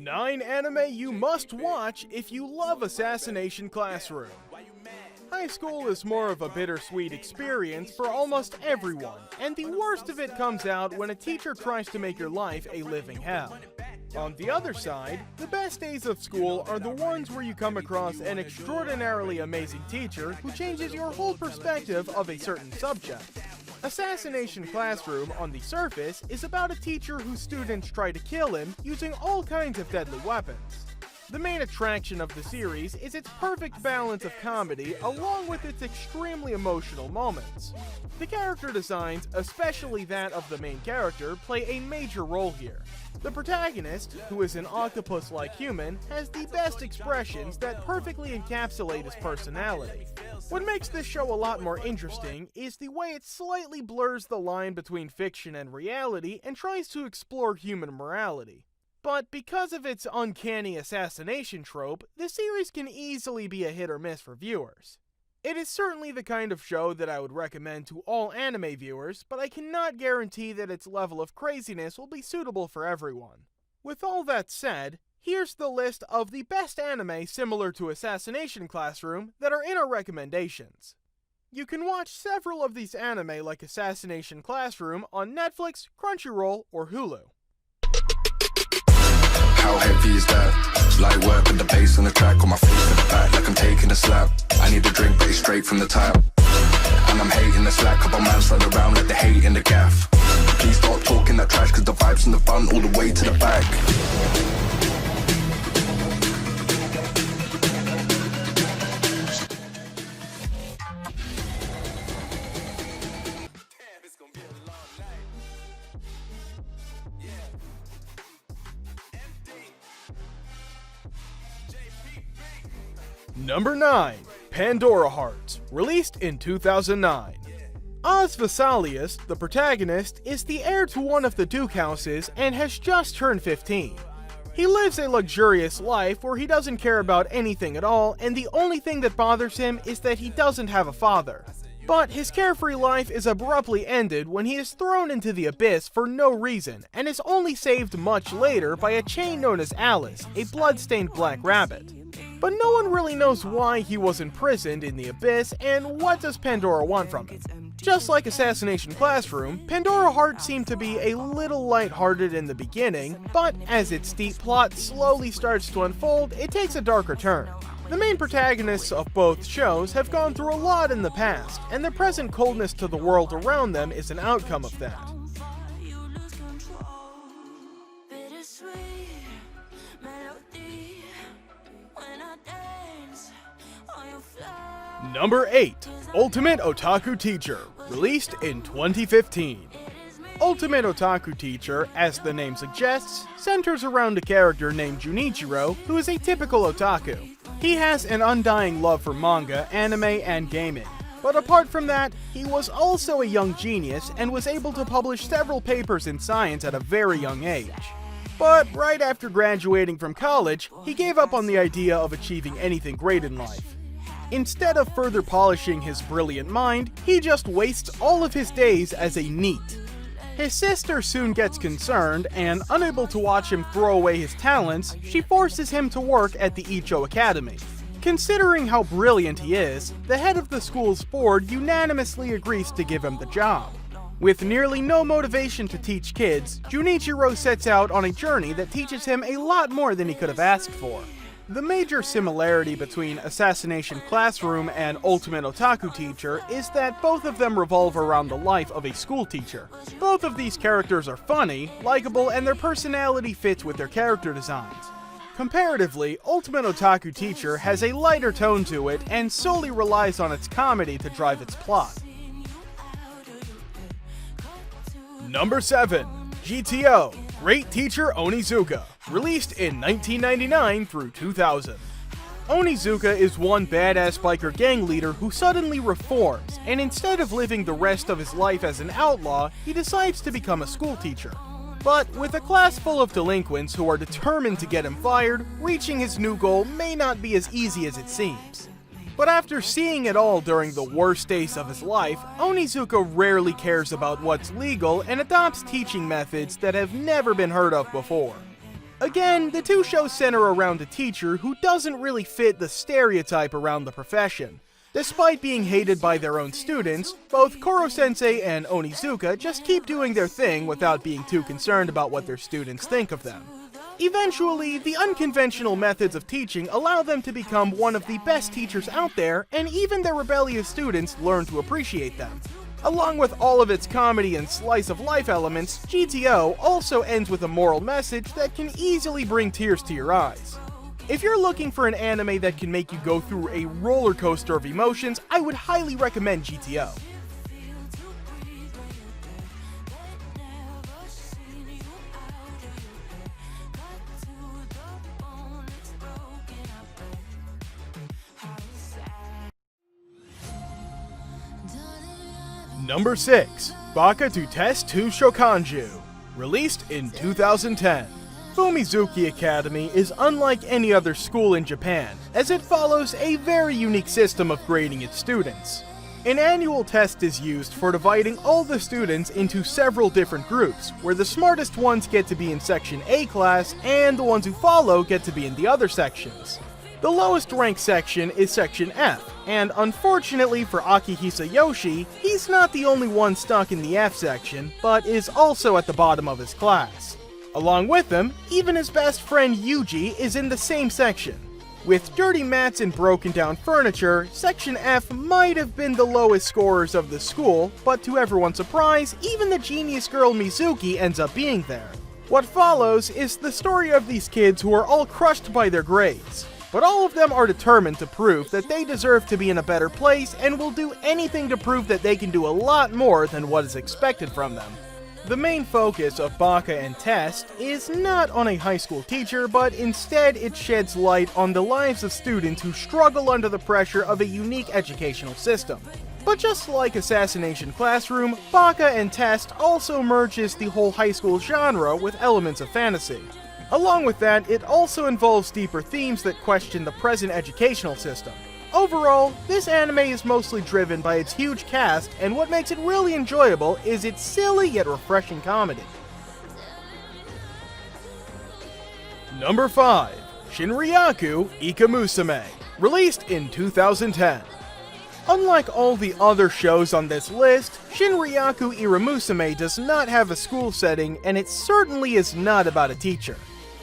9 anime you must watch if you love Assassination Classroom. High school is more of a bittersweet experience for almost everyone, and the worst of it comes out when a teacher tries to make your life a living hell. On the other side, the best days of school are the ones where you come across an extraordinarily amazing teacher who changes your whole perspective of a certain subject. Assassination Classroom, on the surface, is about a teacher whose students try to kill him using all kinds of deadly weapons. The main attraction of the series is its perfect balance of comedy along with its extremely emotional moments. The character designs, especially that of the main character, play a major role here. The protagonist, who is an octopus-like human, has the best expressions that perfectly encapsulate his personality. What makes this show a lot more interesting is the way it slightly blurs the line between fiction and reality and tries to explore human morality. But because of its uncanny assassination trope, the series can easily be a hit or miss for viewers. It is certainly the kind of show that I would recommend to all anime viewers, but I cannot guarantee that its level of craziness will be suitable for everyone. With all that said, here's the list of the best anime similar to Assassination Classroom that are in our recommendations. You can watch several of these anime like Assassination Classroom on Netflix, Crunchyroll, or Hulu. How heavy is that? Light work with the bass on the track, on my face at the back like I'm taking a slap. I need a drink but it's straight from the tap. And I'm hating the slack, couple man slide around like the hate in the gaff. Please stop talking that trash cause the vibes in the front all the way to the back. Number 9. Pandora Hearts, released in 2009. Oz Vesalius, the protagonist, is the heir to one of the Duke houses and has just turned 15. He lives a luxurious life where he doesn't care about anything at all, and the only thing that bothers him is that he doesn't have a father. But his carefree life is abruptly ended when he is thrown into the abyss for no reason, and is only saved much later by a chain known as Alice, a blood-stained black rabbit. But no one really knows why he was imprisoned in the abyss, and what does Pandora want from him? Just like Assassination Classroom, Pandora Hearts seemed to be a little lighthearted in the beginning, but as its deep plot slowly starts to unfold, it takes a darker turn. The main protagonists of both shows have gone through a lot in the past, and their present coldness to the world around them is an outcome of that. Number 8. Ultimate Otaku Teacher, released in 2015. Ultimate Otaku Teacher, as the name suggests, centers around a character named Junichiro, who is a typical otaku. He has an undying love for manga, anime, and gaming. But apart from that, he was also a young genius and was able to publish several papers in science at a very young age. But right after graduating from college, he gave up on the idea of achieving anything great in life. Instead of further polishing his brilliant mind, he just wastes all of his days as a NEET. His sister soon gets concerned, and unable to watch him throw away his talents, she forces him to work at the Gto Academy. Considering how brilliant he is, the head of the school's board unanimously agrees to give him the job. With nearly no motivation to teach kids, Junichiro sets out on a journey that teaches him a lot more than he could have asked for. The major similarity between Assassination Classroom and Ultimate Otaku Teacher is that both of them revolve around the life of a school teacher. Both of these characters are funny, likable, and their personality fits with their character designs. Comparatively, Ultimate Otaku Teacher has a lighter tone to it and solely relies on its comedy to drive its plot. Number 7. Gto Great Teacher Onizuka, released in 1999 through 2000. Onizuka is one badass biker gang leader who suddenly reforms, and instead of living the rest of his life as an outlaw, he decides to become a school teacher. But with a class full of delinquents who are determined to get him fired, reaching his new goal may not be as easy as it seems. But after seeing it all during the worst days of his life, Onizuka rarely cares about what's legal and adopts teaching methods that have never been heard of before. Again, the two shows center around a teacher who doesn't really fit the stereotype around the profession. Despite being hated by their own students, both Koro-sensei and Onizuka just keep doing their thing without being too concerned about what their students think of them. Eventually, the unconventional methods of teaching allow them to become one of the best teachers out there, and even their rebellious students learn to appreciate them. Along with all of its comedy and slice-of-life elements, GTO also ends with a moral message that can easily bring tears to your eyes. If you're looking for an anime that can make you go through a roller coaster of emotions, I would highly recommend GTO. Number 6. Bakugou Test to Shokanju, released in 2010. Fumizuki Academy is unlike any other school in Japan, as it follows a very unique system of grading its students. An annual test is used for dividing all the students into several different groups, where the smartest ones get to be in Section A class, and the ones who follow get to be in the other sections. The lowest ranked section is Section F, and unfortunately for Akihisa Yoshi, he's not the only one stuck in the F section, but is also at the bottom of his class. Along with him, even his best friend Yuji is in the same section. With dirty mats and broken down furniture, Section F might have been the lowest scorers of the school, but to everyone's surprise, even the genius girl Mizuki ends up being there. What follows is the story of these kids who are all crushed by their grades, but all of them are determined to prove that they deserve to be in a better place and will do anything to prove that they can do a lot more than what is expected from them. The main focus of Baka and Test is not on a high school teacher, but instead it sheds light on the lives of students who struggle under the pressure of a unique educational system. But just like Assassination Classroom, Baka and Test also merges the whole high school genre with elements of fantasy. Along with that, it also involves deeper themes that question the present educational system. Overall, this anime is mostly driven by its huge cast, and what makes it really enjoyable is its silly yet refreshing comedy. Number 5. Shinryaku Ikamusa, released in 2010. Unlike all the other shows on this list, Shinryaku Ikamusa does not have a school setting, and it certainly is not about a teacher.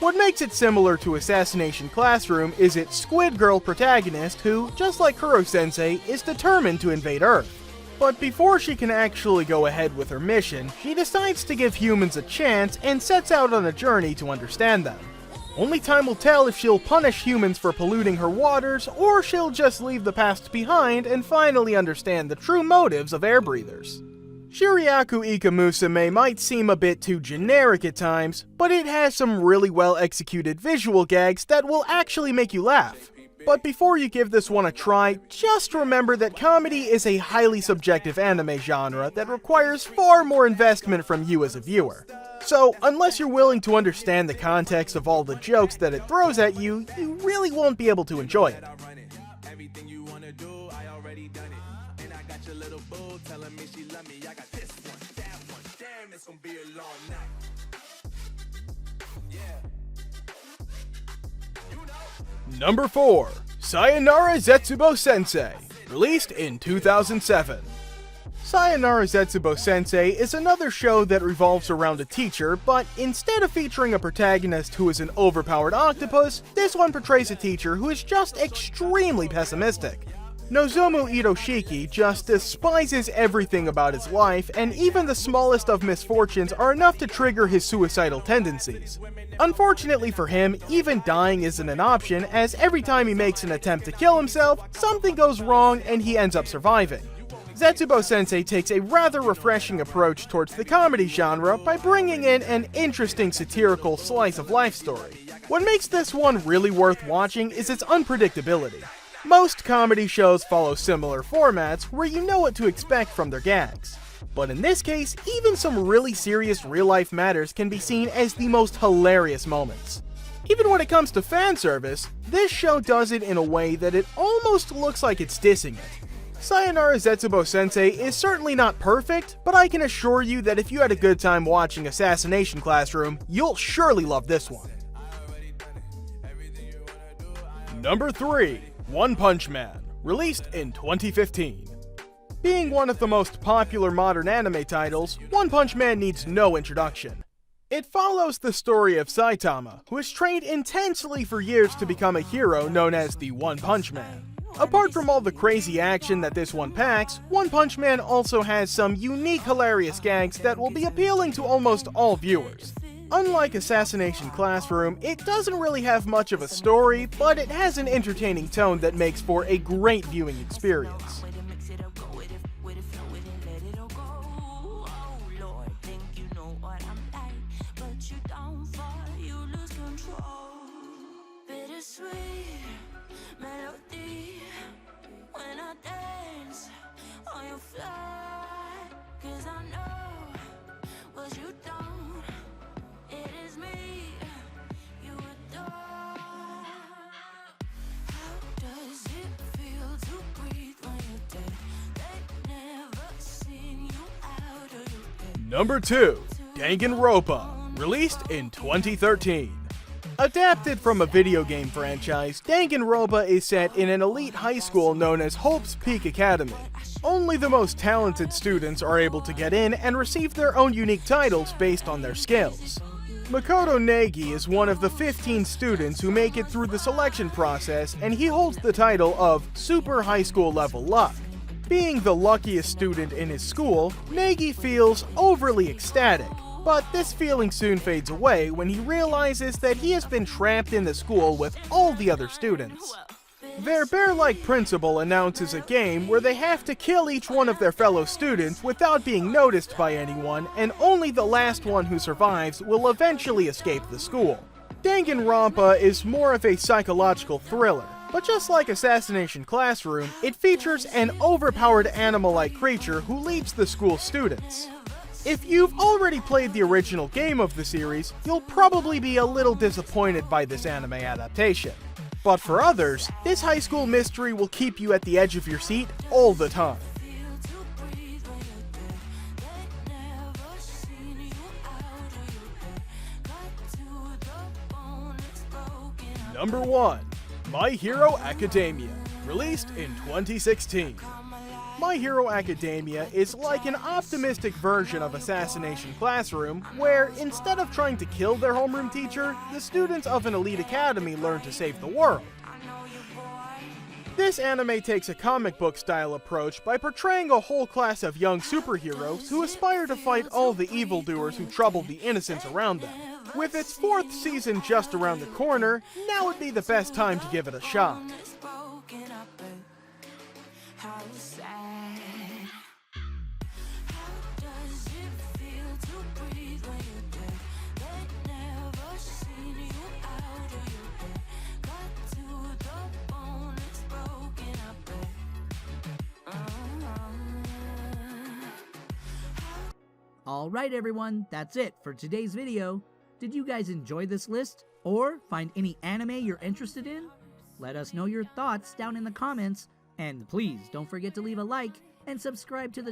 What makes it similar to Assassination Classroom is its Squid Girl protagonist who, just like Kuro-sensei, is determined to invade Earth. But before she can actually go ahead with her mission, she decides to give humans a chance and sets out on a journey to understand them. Only time will tell if she'll punish humans for polluting her waters, or she'll just leave the past behind and finally understand the true motives of air breathers. Shinryaku Ikamusa might seem a bit too generic at times, but it has some really well executed visual gags that will actually make you laugh. But before you give this one a try, just remember that comedy is a highly subjective anime genre that requires far more investment from you as a viewer. So, unless you're willing to understand the context of all the jokes that it throws at you, you really won't be able to enjoy it. Number 4. Sayonara Zetsubou Sensei, released in 2007. Sayonara Zetsubou Sensei is another show that revolves around a teacher, but instead of featuring a protagonist who is an overpowered octopus, this one portrays a teacher who is just extremely pessimistic. Nozomu Itoshiki just despises everything about his life, and even the smallest of misfortunes are enough to trigger his suicidal tendencies. Unfortunately for him, even dying isn't an option, as every time he makes an attempt to kill himself, something goes wrong and he ends up surviving. Zetsubou Sensei takes a rather refreshing approach towards the comedy genre by bringing in an interesting satirical slice-of-life story. What makes this one really worth watching is its unpredictability. Most comedy shows follow similar formats where you know what to expect from their gags. But in this case, even some really serious real-life matters can be seen as the most hilarious moments. Even when it comes to fan service, this show does it in a way that it almost looks like it's dissing it. Sayonara Zetsubou Sensei is certainly not perfect, but I can assure you that if you had a good time watching Assassination Classroom, you'll surely love this one. Number 3. One Punch Man, released in 2015. Being one of the most popular modern anime titles, One Punch Man needs no introduction. It follows the story of Saitama, who has trained intensely for years to become a hero known as the One Punch Man. Apart from all the crazy action that this one packs, One Punch Man also has some unique hilarious gags that will be appealing to almost all viewers. Unlike Assassination Classroom, it doesn't really have much of a story, but it has an entertaining tone that makes for a great viewing experience. Number 2. Danganronpa, released in 2013. Adapted from a video game franchise, Danganronpa is set in an elite high school known as Hope's Peak Academy. Only the most talented students are able to get in and receive their own unique titles based on their skills. Makoto Negi is one of the 15 students who make it through the selection process, and he holds the title of Super High School Level Luck. Being the luckiest student in his school, Negi feels overly ecstatic, but this feeling soon fades away when he realizes that he has been trapped in the school with all the other students. Their bear-like principal announces a game where they have to kill each one of their fellow students without being noticed by anyone, and only the last one who survives will eventually escape the school. Danganronpa is more of a psychological thriller, but just like Assassination Classroom, it features an overpowered animal-like creature who leads the school students. If you've already played the original game of the series, you'll probably be a little disappointed by this anime adaptation. But for others, this high school mystery will keep you at the edge of your seat all the time. Number 1. My Hero Academia, released in 2016. My Hero Academia is like an optimistic version of Assassination Classroom, where instead of trying to kill their homeroom teacher, the students of an elite academy learn to save the world. This anime takes a comic book style approach by portraying a whole class of young superheroes who aspire to fight all the evildoers who trouble the innocents around them. With its 4th season just around the corner, now would be the best time to give it a shot. Alright everyone, that's it for today's video. Did you guys enjoy this list? Or find any anime you're interested in? Let us know your thoughts down in the comments, and please don't forget to leave a like and subscribe to the